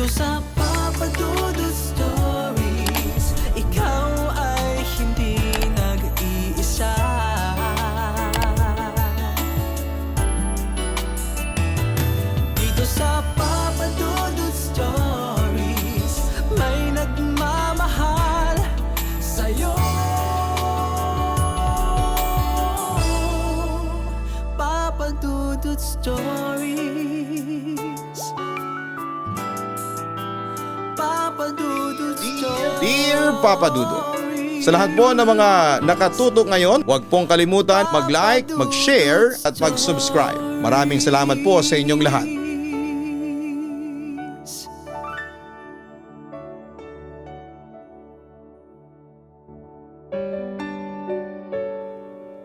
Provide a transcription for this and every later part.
sa Papa Dudut Stories, ikaw ay hindi nag-iisa. Dito sa Papa Dudut Stories, may nagmamahal sa'yo. Papa Dudut Stories, Papa Dudut Stories. Dear Papa Dudut, sa lahat po ng mga nakatutok ngayon, huwag pong kalimutan mag-like, mag-share at mag-subscribe. Maraming salamat po sa inyong lahat.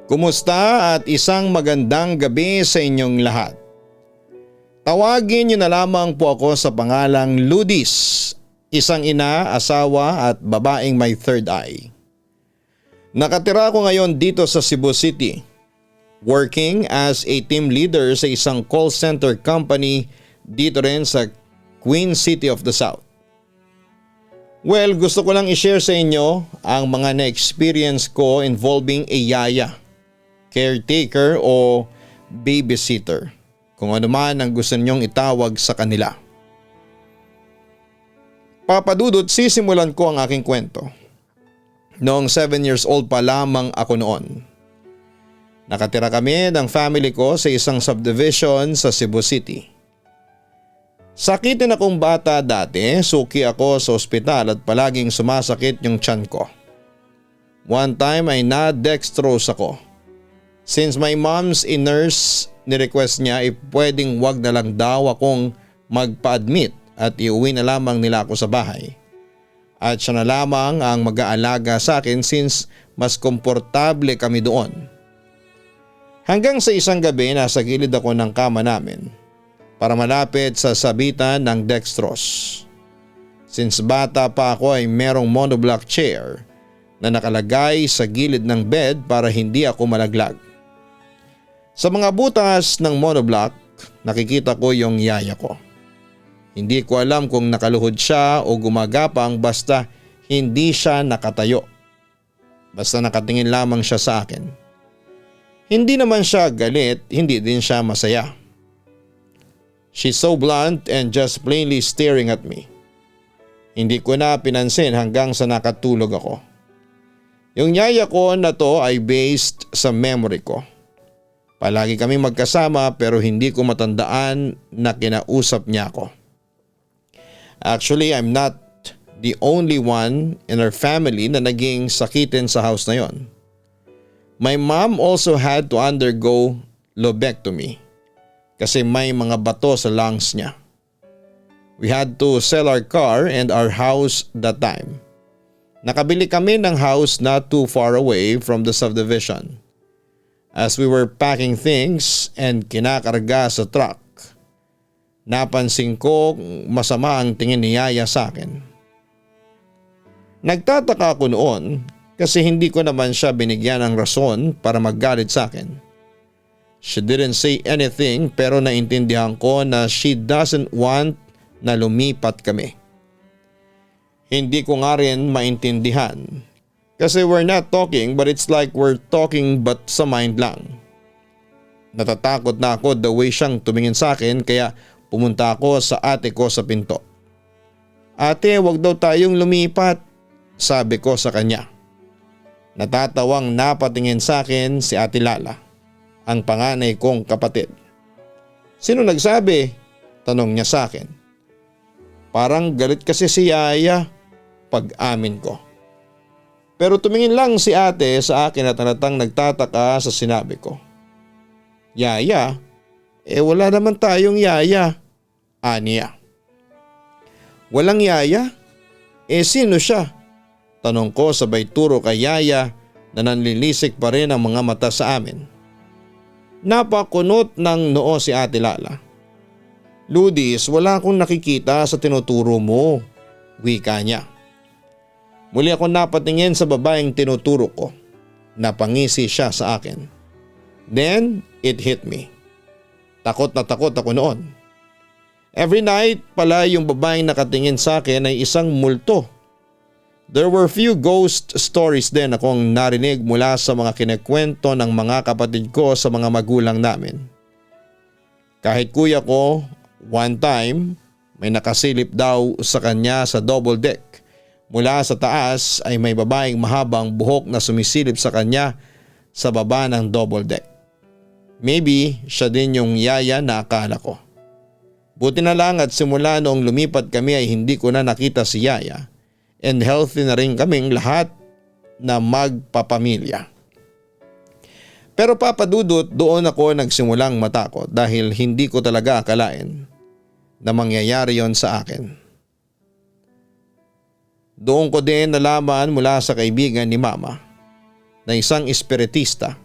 Kumusta at isang magandang gabi sa inyong lahat. Tawagin niyo na lamang po ako sa pangalang Ludis, isang ina, asawa at babaeng may third eye. Nakatira ko ngayon dito sa Cebu City, working as a team leader sa isang call center company dito rin sa Queen City of the South. Well, gusto ko lang i-share sa inyo ang mga na-experience ko involving a yaya, caretaker o babysitter, kung ano man ang gusto ninyong itawag sa kanila. Papa Dudut, sisimulan ko ang aking kwento. Noong 7 years old pa lamang ako noon. Nakatira kami ng family ko sa isang subdivision sa Cebu City. Sakitin akong bata dati, suki ako sa ospital at palaging sumasakit yung tiyan ko. One time ay na-dextrose ako. Since my mom's a nurse, ni-request niya pwedeng wag na lang daw akong magpa-admit at iuwi na lamang nila ako sa bahay. At siya na lamang ang mag-aalaga sa akin since mas komportable kami doon. Hanggang sa isang gabi nasa gilid ako ng kama namin para malapit sa sabitan ng dextrose. Since bata pa ako ay merong monoblock chair na nakalagay sa gilid ng bed para hindi ako malaglag. Sa mga butas ng monoblock, nakikita ko yung yaya ko. Hindi ko alam kung nakaluhod siya o gumagapang basta hindi siya nakatayo. Basta nakatingin lamang siya sa akin. Hindi naman siya galit, hindi din siya masaya. She's so blunt and just plainly staring at me. Hindi ko na pinansin hanggang sa nakatulog ako. Yung yaya ko na to ay based sa memory ko. Palagi kami magkasama pero hindi ko matandaan na kinausap niya ako. Actually, I'm not the only one in our family na naging sakitin sa house na yon. My mom also had to undergo lobectomy kasi may mga bato sa lungs niya. We had to sell our car and our house that time. Nakabili kami ng house not too far away from the subdivision. As we were packing things and kinakarga sa truck, napansin ko masama ang tingin ni Yaya sa akin. Nagtataka ako noon kasi hindi ko naman siya binigyan ng rason para maggalit sa akin. She didn't say anything pero naintindihan ko na she doesn't want na lumipat kami. Hindi ko nga rin maintindihan. Kasi we're not talking but it's like we're talking but sa mind lang. Natatakot na ako the way siyang tumingin sa akin kaya pumunta ako sa ate ko sa pinto. Ate, wag daw tayong lumipat, sabi ko sa kanya. Natatawang napatingin sa akin si Ate Lala, ang panganay kong kapatid. Sino nagsabi? Tanong niya sa akin. Parang galit kasi si Yaya, pag-amin ko. Pero tumingin lang si ate sa akin at halatang nagtataka sa sinabi ko. Yaya? Wala naman tayong yaya. Aniya. Walang yaya? Sino siya? Tanong ko sabay turo kay Yaya na nanlilisik pa rin ang mga mata sa amin. Napakunot ng noo si Ate Lala. Ludis, wala akong nakikita sa tinuturo mo, wika niya. Muli ako napatingin sa babaeng tinuturo ko. Napangisi siya sa akin. Then it hit me. Takot na takot ako noon. Every night pala yung babaeng nakatingin sa akin ay isang multo. There were few ghost stories din akong narinig mula sa mga kinekwento ng mga kapatid ko sa mga magulang namin. Kahit kuya ko, one time may nakasilip daw sa kanya sa double deck. Mula sa taas ay may babaeng mahabang buhok na sumisilip sa kanya sa baba ng double deck. Maybe siya din yung yaya na akala ko. Buti na lang at simula noong lumipat kami ay hindi ko na nakita si yaya and healthy na rin kaming lahat na magpapamilya. Pero papadudot, doon ako nagsimulang matakot dahil hindi ko talaga akalain na mangyayari yon sa akin. Doon ko din nalaman mula sa kaibigan ni mama na isang espiritista.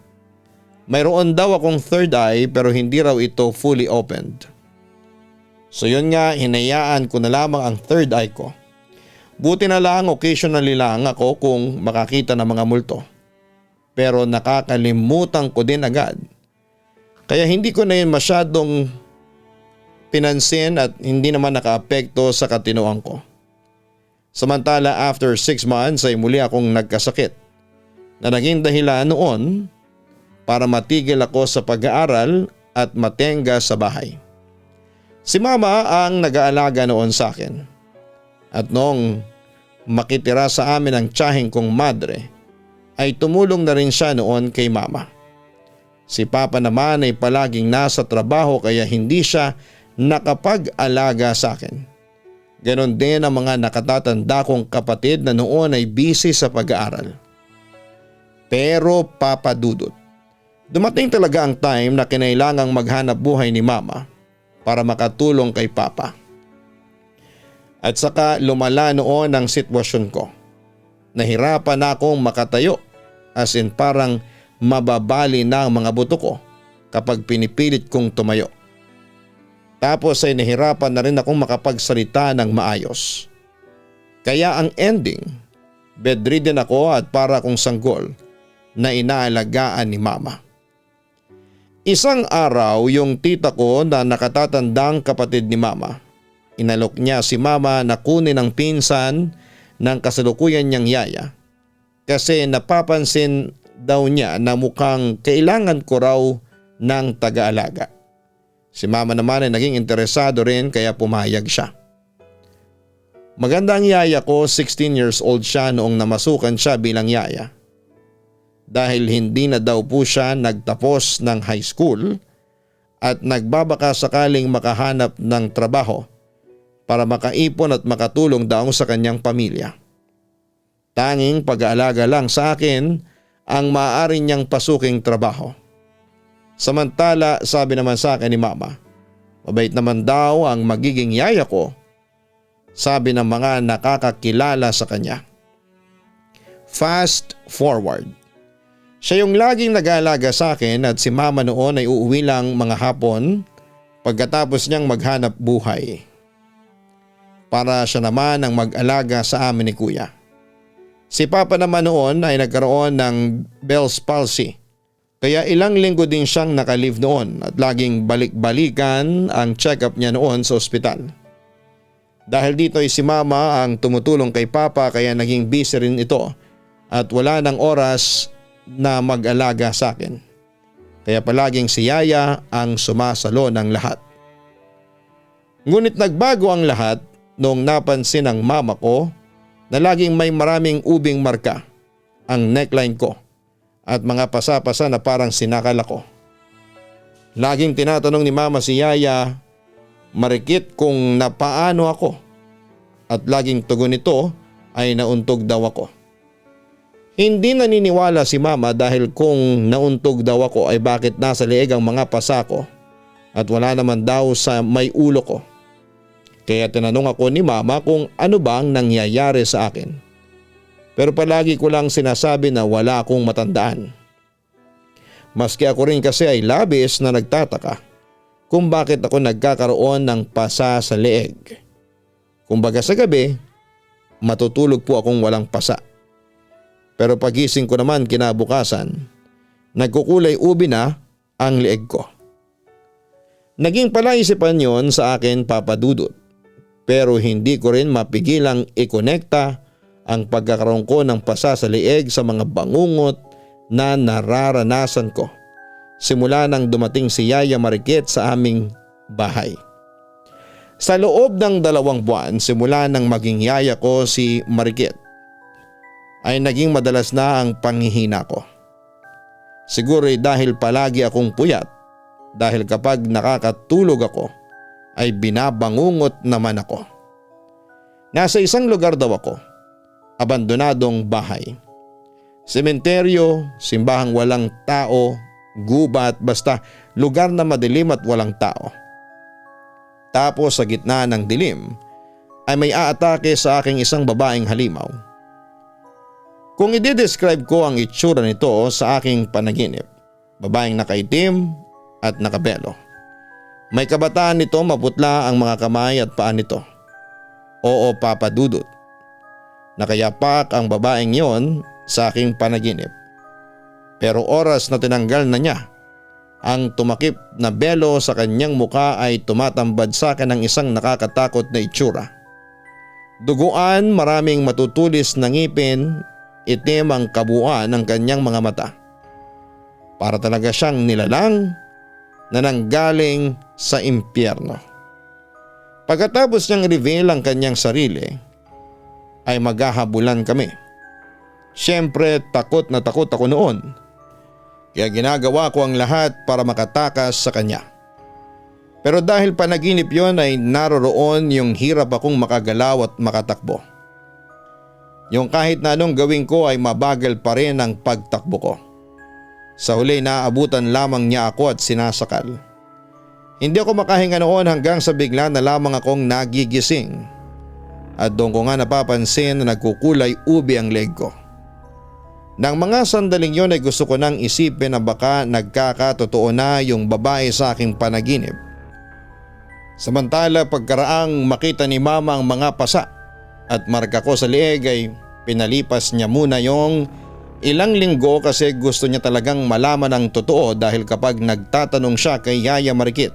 Mayroon daw akong third eye pero hindi raw ito fully opened. So yun nga, hinayaan ko na lamang ang third eye ko. Buti na lang occasionally lang ako kung makakita ng mga multo. Pero nakakalimutan ko din agad. Kaya hindi ko na yun masyadong pinansin at hindi naman nakaapekto sa katinoan ko. Samantala after 6 months ay muli akong nagkasakit na naging dahilan noon para matigil ako sa pag-aaral at matenga sa bahay. Si mama ang nag-aalaga noon sa akin. At noong makitira sa amin ang tiyaheng kong madre, ay tumulong na rin siya noon kay mama. Si papa naman ay palaging nasa trabaho kaya hindi siya nakapag-alaga sa akin. Ganon din ang mga nakatatanda kong kapatid na noon ay busy sa pag-aaral. Pero papadudot, dumating talaga ang time na kinailangang maghanap buhay ni mama para makatulong kay papa. At saka lumala noon ang sitwasyon ko. Nahirapan na akong makatayo, as in parang mababali na ang mga buto ko kapag pinipilit kong tumayo. Tapos ay nahirapan na rin akong makapagsalita ng maayos. Kaya ang ending, bedridden ako at para akong sanggol na inaalagaan ni mama. Isang araw yung tita ko na nakatatandang kapatid ni mama, inalok niya si mama na kunin ang pinsan ng kasalukuyan niyang yaya kasi napapansin daw niya na mukhang kailangan ko raw ng taga-alaga. Si mama naman ay naging interesado rin kaya pumayag siya. Maganda ang yaya ko, 16 years old siya noong namasukan siya bilang yaya. Dahil hindi na daw po siya nagtapos ng high school at nagbabaka sakaling makahanap ng trabaho para makaipon at makatulong daw sa kanyang pamilya. Tanging pag-aalaga lang sa akin ang maaari niyang pasuking trabaho. Samantala sabi naman sa akin ni mama, mabait naman daw ang magiging yaya ko, sabi ng mga nakakakilala sa kanya. Fast forward. Siya yung laging nag-aalaga sa akin at si mama noon ay uuwi lang mga hapon pagkatapos niyang maghanap buhay. Para siya naman ang mag-alaga sa amin ni kuya. Si papa naman noon ay nagkaroon ng Bell's palsy. Kaya ilang linggo din siyang nakalive noon at laging balik-balikan ang check-up niya noon sa ospital. Dahil dito ay si mama ang tumutulong kay papa kaya naging busy rin ito at wala ng oras na mag-alaga sa akin. Kaya palaging si yaya ang sumasalo ng lahat. Ngunit nagbago ang lahat noong napansin ng mama ko na laging may maraming ubing marka ang neckline ko at mga pasa-pasa na parang sinakal ako. Laging tinatanong ni mama si yaya marikit kung napaano ako at laging tugon nito ay nauntog daw ako. Hindi naniniwala si mama dahil kung nauntog daw ako ay bakit nasa leeg ang mga pasa ko at wala naman daw sa may ulo ko. Kaya tinanong ako ni mama kung ano bang nangyayari sa akin. Pero palagi ko lang sinasabi na wala akong matandaan. Maski ako rin kasi ay labis na nagtataka kung bakit ako nagkakaroon ng pasa sa leeg. Kumbaga sa gabi, matutulog po akong walang pasa. Pero pagising ko naman kinabukasan, nagkukulay ubi na ang leeg ko. Naging palaisipan yon sa akin, Papa Dudut, pero hindi ko rin mapigilang ikonekta ang pagkakaroon ko ng pasa sa lieg sa mga bangungot na nararanasan ko simula nang dumating si Yaya Marikit sa aming bahay. Sa loob ng 2 buwan simula nang maging yaya ko si Marikit ay naging madalas na ang panghihina ko. Siguro dahil palagi akong puyat dahil kapag nakakatulog ako ay binabangungot naman ako. Nasa isang lugar daw ako, abandonadong bahay. Sementeryo, simbahang walang tao, gubat, basta lugar na madilim at walang tao. Tapos sa gitna ng dilim ay may aatake sa aking isang babaeng halimaw. Kung i-describe ko ang itsura nito sa aking panaginip, babaeng nakaitim at nakabelo. May kabataan nito, maputla ang mga kamay at paa nito. Oo, Papa Dudut. Nakayapak ang babaeng yon sa aking panaginip. Pero oras na tinanggal na niya ang tumakip na belo sa kanyang muka ay tumatambad sa akin ng isang nakakatakot na itsura. Duguan, maraming matutulis na ngipin, itim ang kabuuan ng kanyang mga mata. Para talaga siyang nilalang na nanggaling sa impyerno. Pagkatapos niyang reveal ang kanyang sarili ay maghahabulan kami. Siyempre takot na takot ako noon. Kaya ginagawa ko ang lahat para makatakas sa kanya. Pero dahil panaginip yon ay naroroon yung hirap akong makagalaw at makatakbo. Yung kahit na anong gawin ko ay mabagal pa rin ang pagtakbo ko. Sa huli naabutan lamang niya ako at sinasakal. Hindi ako makahinga noon hanggang sa bigla na lamang akong nagigising. At doon ko nga napapansin na nagkukulay ubi ang leg ko. Nang mga sandaling yon ay gusto ko nang isipin na baka nagkakatotoo na yung babae sa aking panaginip. Samantala pagkaraang makita ni Mama ang mga pasa at marka ko sa lieg ay pinalipas niya muna yung ilang linggo kasi gusto niya talagang malaman ang totoo dahil kapag nagtatanong siya kay Yaya Marikit,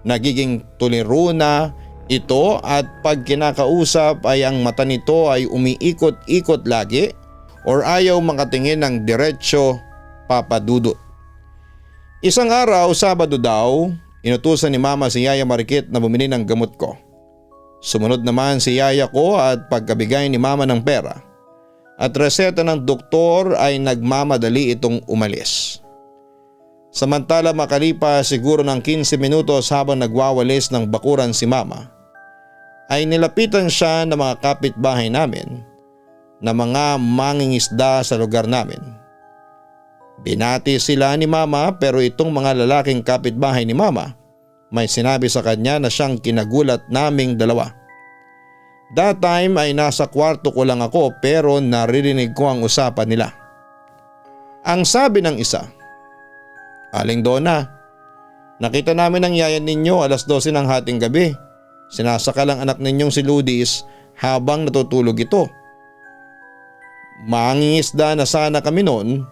nagiging tuliro na ito at pag kinakausap ay ang mata nito ay umiikot-ikot lagi or ayaw makatingin ng diretsyo, Papa Dudut. Isang araw, Sabado daw, inutusan ni Mama si Yaya Marikit na bumili ng gamot ko. Sumunod naman si Yaya ko at pagkabigay ni Mama ng pera at reseta ng doktor ay nagmamadali itong umalis. Samantala makalipas siguro ng 15 minutos habang nagwawalis ng bakuran si Mama, ay nilapitan siya ng mga kapitbahay namin na mga mangingisda sa lugar namin. Binati sila ni Mama pero itong mga lalaking kapitbahay ni Mama may sinabi sa kanya na siyang kinagulat naming dalawa. That time ay nasa kwarto ko lang ako pero naririnig ko ang usapan nila. Ang sabi ng isa, "Aling Donna, nakita namin ang yayan ninyo alas 12 ng hating gabi. Sinasakal ang anak ninyong si Ludis habang natutulog ito. Mangingisda na sana kami noon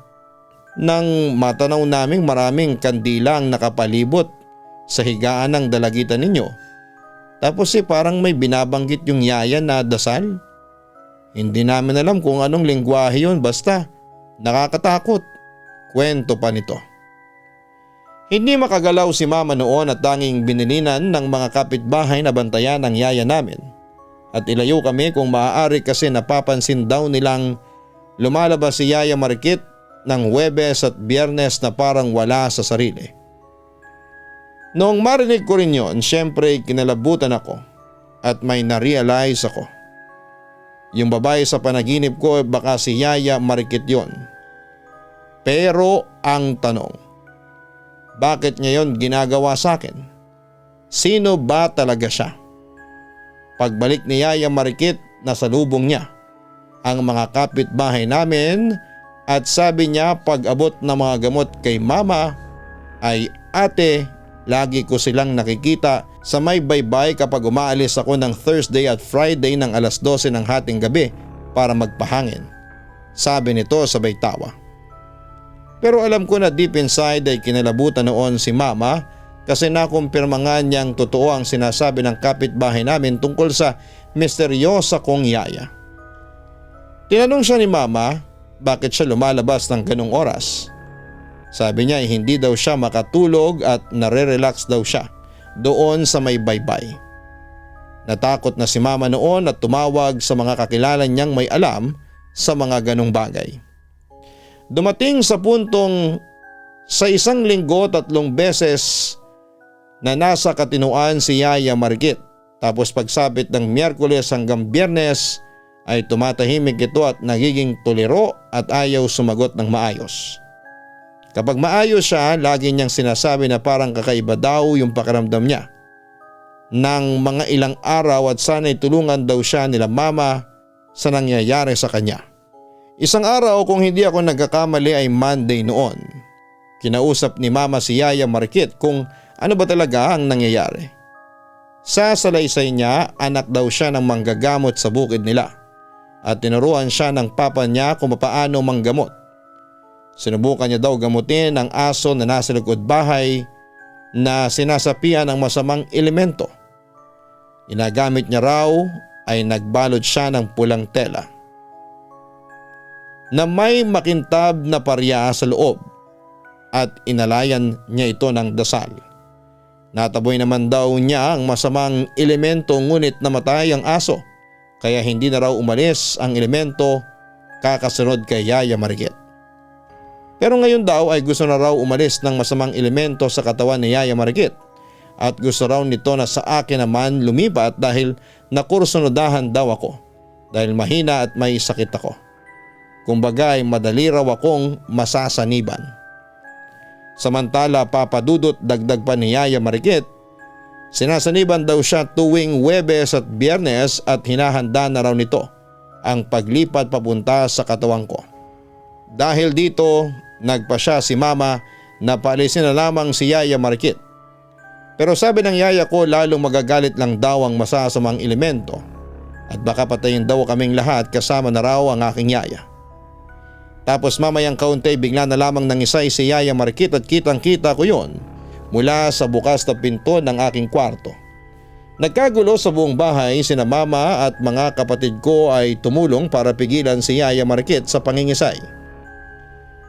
nang matanaw naming maraming kandila ang nakapalibot sa higaan ng dalagitan ninyo. Tapos parang may binabanggit yung yaya na dasal. Hindi namin alam kung anong lengguwahe yun, basta nakakatakot." Kwento pa nito. Hindi makagalaw si Mama noon at tanging binilinan ng mga kapitbahay na bantayan ang yaya namin. At ilayo kami kung maaari kasi napapansin daw nilang lumalabas si Yaya Marikit ng Huwebes at Biyernes na parang wala sa sarili. Noong marinig ko rin yon, syempre kinalabutan ako at may na-realize ako. Yung babae sa panaginip ko baka si Yaya Marikit yon. Pero ang tanong, bakit niya yon ginagawa sa akin? Sino ba talaga siya? Pagbalik ni Yaya Marikit, nasalubong niya ang mga kapitbahay namin at sabi niya pag abot ng mga gamot kay Mama ay, "Ate, lagi ko silang nakikita sa may baybay kapag umaalis ako ng Thursday at Friday ng alas 12 ng hating gabi para magpahangin." Sabi nito sabay tawa. Pero alam ko na deep inside ay kinalabutan noon si Mama kasi nakumpirma nga niyang totoo ang sinasabi ng kapitbahay namin tungkol sa misteryosa kong yaya. Tinanong siya ni mama bakit siya lumalabas ng ganong oras. Sabi niya hindi daw siya makatulog at nare-relax daw siya doon sa may baybay. Natakot na si mama noon at tumawag sa mga kakilala niyang may alam sa mga ganong bagay. Dumating sa puntong sa 1 linggo 3 beses na nasa katinuan si Yaya Marikit, tapos pagsabit ng Miyerkules hanggang Biyernes ay tumatahimik ito at nagiging tuliro at ayaw sumagot ng maayos. Kapag maayos siya, lagi niyang sinasabi na parang kakaiba daw yung pakiramdam niya ng mga ilang araw at sana'y tulungan daw siya nila mama sa nangyayari sa kanya. Isang araw kung hindi ako nagkakamali ay Monday noon. Kinausap ni mama si Yaya Marikit kung ano ba talaga ang nangyayari. Sa salaysay niya, anak daw siya ng manggagamot sa bukid nila at tinuruan siya ng papa niya kung paano manggamot. Sinubukan niya daw gamutin ang aso na nasa likod bahay na sinasapian ng masamang elemento. Inagamit niya raw ay nagbalot siya ng pulang tela na may makintab na parya sa loob at inalayan niya ito ng dasal. Nataboy naman daw niya ang masamang elemento ngunit namatay ang aso kaya hindi na raw umalis ang elemento kakasunod kay Yaya Marikit. Pero ngayon daw ay gusto na raw umalis ng masamang elemento sa katawan ni Yaya Marikit at gusto raw nito na sa akin naman lumipat dahil nakursunodahan daw ako dahil mahina at may sakit ako. Kumbaga ay madali raw akong masasaniban. Samantala papadudot dagdag pa ni Yaya Marikit, sinasaniban daw siya tuwing Huwebes at Biyernes at hinahanda na raw nito ang paglipat papunta sa katawan ko. Dahil dito nagpa siya si mama na paalisin na lamang si Yaya Marikit. Pero sabi ng yaya ko lalong magagalit lang daw ang masasamang elemento at baka patayin daw kaming lahat kasama na raw ang aking yaya. Tapos mamayang kaunti bigla na lamang nangisay si Yaya Marikit at kitang kita ko yon mula sa bukas na pinto ng aking kwarto. Nagkagulo sa buong bahay, sina mama at mga kapatid ko ay tumulong para pigilan si Yaya Marikit sa pangingisay.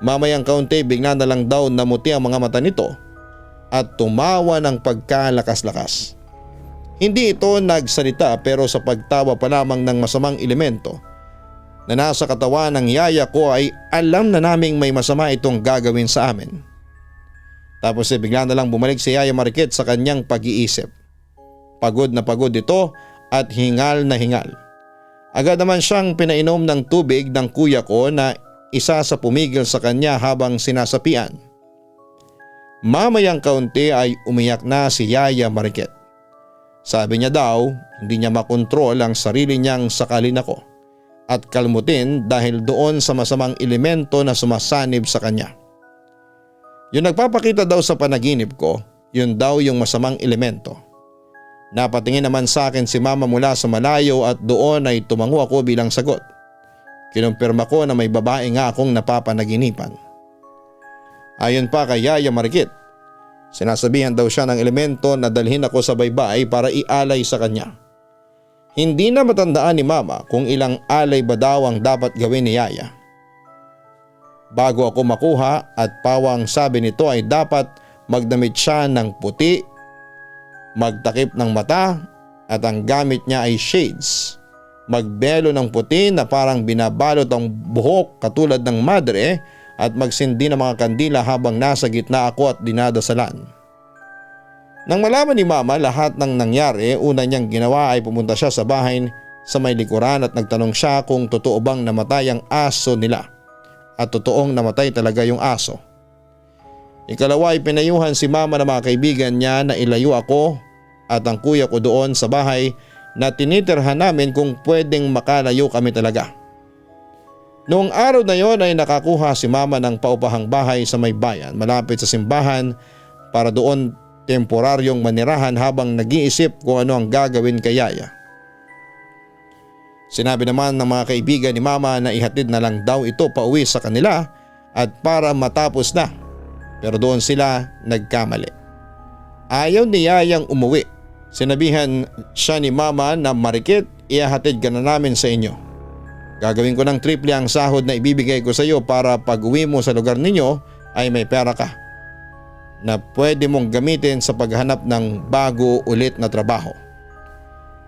Mamayang kaunti bigla na lang daw namuti ang mga mata nito at tumawa ng pagkalakas-lakas. Hindi ito nagsalita pero sa pagtawa pa lamang ng masamang elemento na nasa katawan ng yaya ko ay alam na naming may masama itong gagawin sa amin. Tapos bigla na lang bumalik si Yaya Marikit sa kanyang pag-iisip. Pagod na pagod ito at hingal na hingal. Agad naman siyang pinainom ng tubig ng kuya ko na isa sa pumigil sa kanya habang sinasapian. Mamayang kaunti ay umiyak na si Yaya Marikit. Sabi niya daw hindi niya makontrol ang sarili niyang sakalin ako at kalmutin dahil doon sa masamang elemento na sumasanib sa kanya. Yung nagpapakita daw sa panaginip ko, yun daw yung masamang elemento. Napatingin naman sa akin si mama mula sa malayo at doon ay tumango ako bilang sagot. Kinumpirma ko na may babae nga akong napapanaginipan. Ayon pa kay Yaya Marikit, sinasabihan daw siya ng elemento na dalhin ako sa baybay para ialay sa kanya. Hindi na matandaan ni mama kung ilang alay ba daw ang dapat gawin ni Yaya. Bago ako makuha at pawang sabi nito ay dapat magdamit siya ng puti, magtakip ng mata at ang gamit niya ay shades. Magbelo ng puti na parang binabalot ang buhok katulad ng madre at magsindi ng mga kandila habang nasa gitna ako at dinadasalan. Nang malaman ni mama lahat ng nangyari, una niyang ginawa ay pumunta siya sa bahay sa may likuran at nagtanong siya kung totoo bang namatay ang aso nila at totoong namatay talaga yung aso. Ikalawa ay pinayuhan si mama ng mga kaibigan niya na ilayo ako at ang kuya ko doon sa bahay na tinitirhan namin kung pwedeng makalayo kami talaga. Noong araw na yon ay nakakuha si mama ng paupahang bahay sa may bayan malapit sa simbahan para doon temporaryong manirahan habang nag-iisip kung ano ang gagawin kay Yaya. Sinabi naman ng mga kaibigan ni mama na ihatid na lang daw ito pauwi sa kanila at para matapos na, pero doon sila nagkamali. Ayaw ni Yayang umuwi. Sinabihan siya ni Mama na, Marikit, ihahatid ka na namin sa inyo. Gagawin ko ng triple ang sahod na ibibigay ko sa iyo para pag uwi mo sa lugar ninyo ay may pera ka na pwede mong gamitin sa paghanap ng bago ulit na trabaho.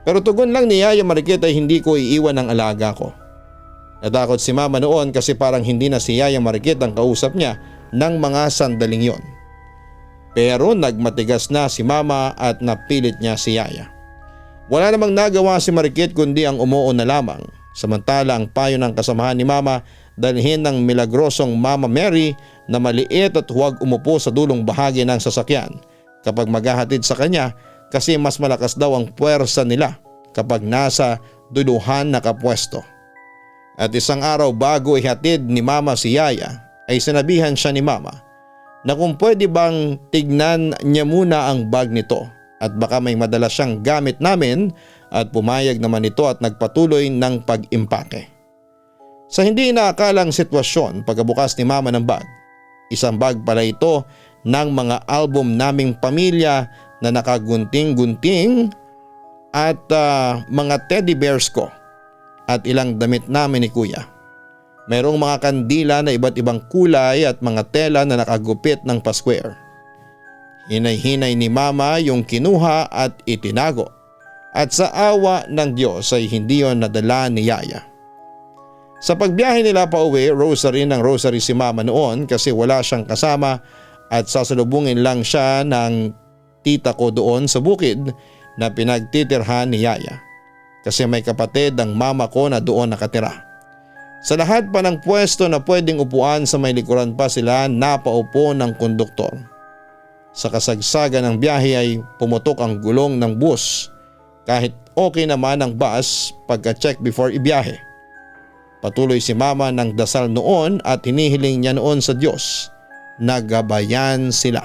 Pero tugon lang ni Yaya Marikit ay hindi ko iiwan ang alaga ko. Natakot si Mama noon kasi parang hindi na si Yaya Marikit ang kausap niya ng mga sandaling yon. Pero nagmatigas na si Mama at napilit niya si Yaya. Wala namang nagawa si Marikit kundi ang umuo na lamang. Samantala ang payo ng kasamahan ni Mama, dalhin ng milagrosong Mama Mary na maliit at huwag umupo sa dulong bahagi ng sasakyan kapag maghahatid sa kanya kasi mas malakas daw ang puwersa nila kapag nasa duluhan nakapwesto. At isang araw bago ihatid ni Mama si Yaya ay sinabihan siya ni Mama na kung pwede bang tignan niya muna ang bag nito at baka may madala siyang gamit namin, at pumayag naman ito at nagpatuloy ng pag-impake. Sa hindi inaakalang sitwasyon pagkabukas ni Mama ng bag, isang bag pala ito ng mga album naming pamilya na nakagunting-gunting at mga teddy bears ko at ilang damit namin ni Kuya. Mayroong mga kandila na iba't ibang kulay at mga tela na nakagupit ng pa-square. Hinay-hinay ni Mama yung kinuha at itinago. At sa awa ng Diyos ay hindi yon nadala ni Yaya. Sa pagbiyahe nila pa uwi, rosary ng rosary si Mama noon kasi wala siyang kasama at sasalubungin lang siya ng tita ko doon sa bukid na pinagtitirhan ni Yaya. Kasi may kapatid ang mama ko na doon nakatira. Sa lahat pa ng pwesto na pwedeng upuan sa may likuran pa sila napaupo ng konduktor. Sa kasagsagan ng biyahe ay pumutok ang gulong ng bus. Kahit okay naman ang bus pagka-check before ibiyahe. Patuloy si Mama ng dasal noon at hinihiling niya noon sa Diyos na gabayan sila.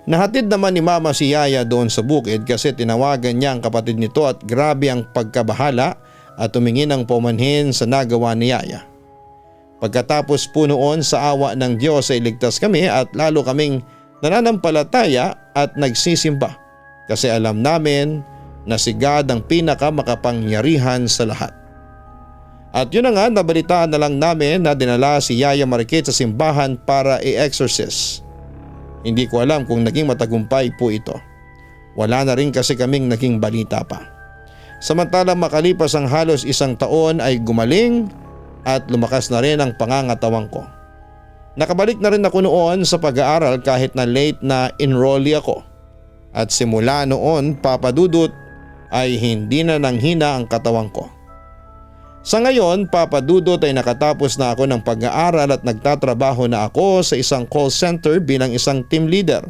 Nahatid naman ni Mama si Yaya doon sa bukid kasi tinawagan niya ang kapatid nito at grabe ang pagkabahala at tumingin ng paumanhin sa nagawa ni Yaya. Pagkatapos po noon sa awa ng Diyos ay ligtas kami at lalo kaming nananampalataya at nagsisimba. Kasi alam namin na si God ang pinakamakapangyarihan sa lahat. At yun na nga, nabalitaan na lang namin na dinala si Yaya Marikit sa simbahan para i-exorcise. Hindi ko alam kung naging matagumpay po ito. Wala na rin kasi kaming naging balita pa. Samantala makalipas ang halos 1 taon ay gumaling at lumakas na rin ang pangangatawang ko. Nakabalik na rin ako noon sa pag-aaral kahit na late na enrollee ako. At simula noon, Papa Dudut, ay hindi na nanghina ang katawan ko. Sa ngayon, Papa Dudut, ay nakatapos na ako ng pag-aaral at nagtatrabaho na ako sa isang call center bilang isang team leader.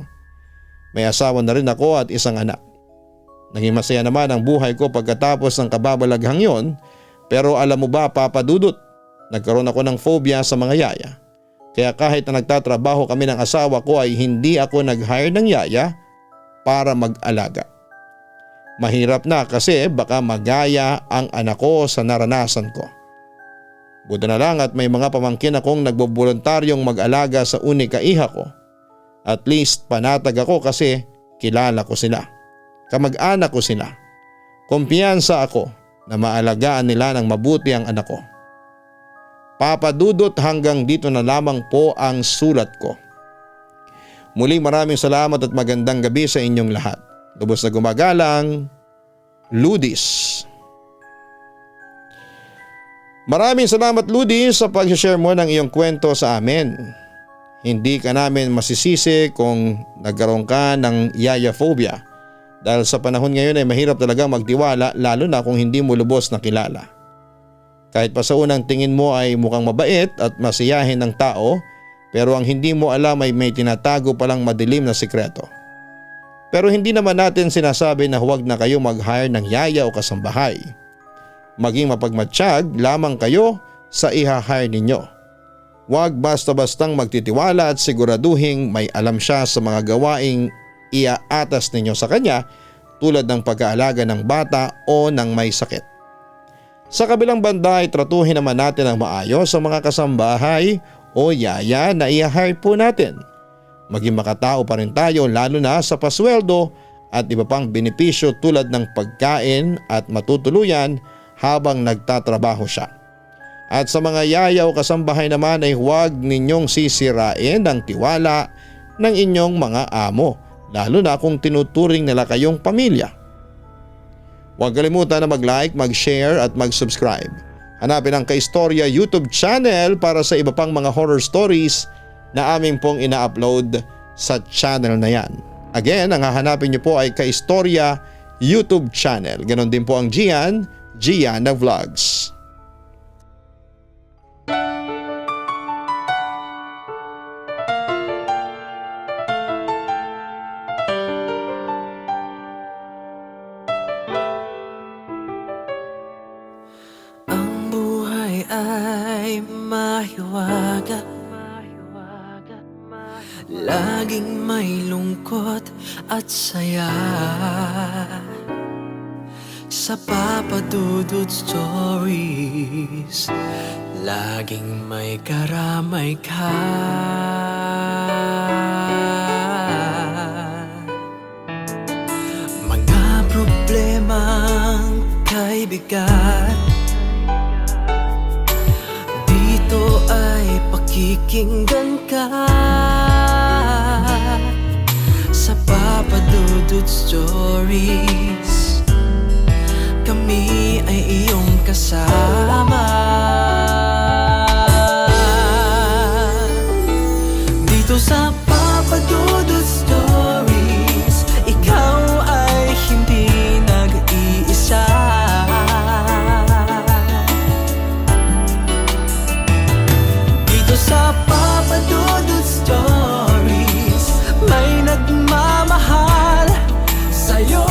May asawa na rin ako at isang anak. Naging masaya naman ang buhay ko pagkatapos ng kababalaghang yon, pero alam mo ba Papa Dudut, nagkaroon ako ng phobia sa mga yaya. Kaya kahit na nagtatrabaho kami ng asawa ko ay hindi ako nag-hire ng yaya para mag-alaga. Mahirap na kasi baka magaya ang anak ko sa naranasan ko. Buti na lang at may mga pamangkin akong nagboboluntaryong mag-alaga sa unika iha ko. At least panatag ako kasi kilala ko sila. Kamag-anak ko sila. Kumpiyansa ako na maalagaan nila ng mabuti ang anak ko. Papa Dudut, hanggang dito na lamang po ang sulat ko. Muli maraming salamat at magandang gabi sa inyong lahat. Lubos na gumagalang, Ludis. Maraming salamat Ludis sa pag-share mo ng iyong kwento sa amin. Hindi ka namin masisisi kung nagkaroon ka ng yaya phobia. Dahil sa panahon ngayon ay mahirap talaga magtiwala lalo na kung hindi mo lubos na kilala. Kahit pa sa unang tingin mo ay mukhang mabait at masiyahin ng tao, pero ang hindi mo alam ay may tinatago palang madilim na sikreto. Pero hindi naman natin sinasabi na huwag na kayo mag-hire ng yaya o kasambahay. Maging mapagmatsyag lamang kayo sa iha-hire ninyo. Huwag basta-bastang magtitiwala at siguraduhing may alam siya sa mga gawaing iaatas ninyo sa kanya tulad ng pag-aalaga ng bata o ng may sakit. Sa kabilang banda ay tratuhin naman natin ang maayos sa mga kasambahay o yaya na i-hire po natin. maging makatao pa rin tayo lalo na sa pasweldo at iba pang benepisyo tulad ng pagkain at matutuluyan habang nagtatrabaho siya. At sa mga yayaw kasambahay naman ay huwag ninyong sisirain ang tiwala ng inyong mga amo, lalo na kung tinuturing nila kayong pamilya. Huwag kalimutan na mag-like, mag-share at mag-subscribe. Hanapin ang Kaistorya YouTube channel para sa iba pang mga horror stories na aming pong ina-upload sa channel na yan. Again, ang hahanapin niyo po ay Kaistorya YouTube channel. Ganon din po ang Gianna Vlogs. Ang buhay ay mahiwaga, laging may lungkot at saya. Sa Papa Dudut Stories, laging may karamay ka. Mga problemang kay bigat, dito ay pakikinggan ka. Sa Papa Dudut Stories, kami ay iyong kasama. Dito sa Papa Dudut Stories, ikaw ay hindi nag-iisa. Dito sa Papa Dudut Stories, may nagmamahal sa'yo.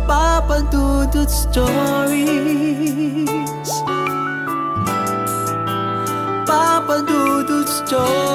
Papa Dudut Stories, Papa Dudut Stories.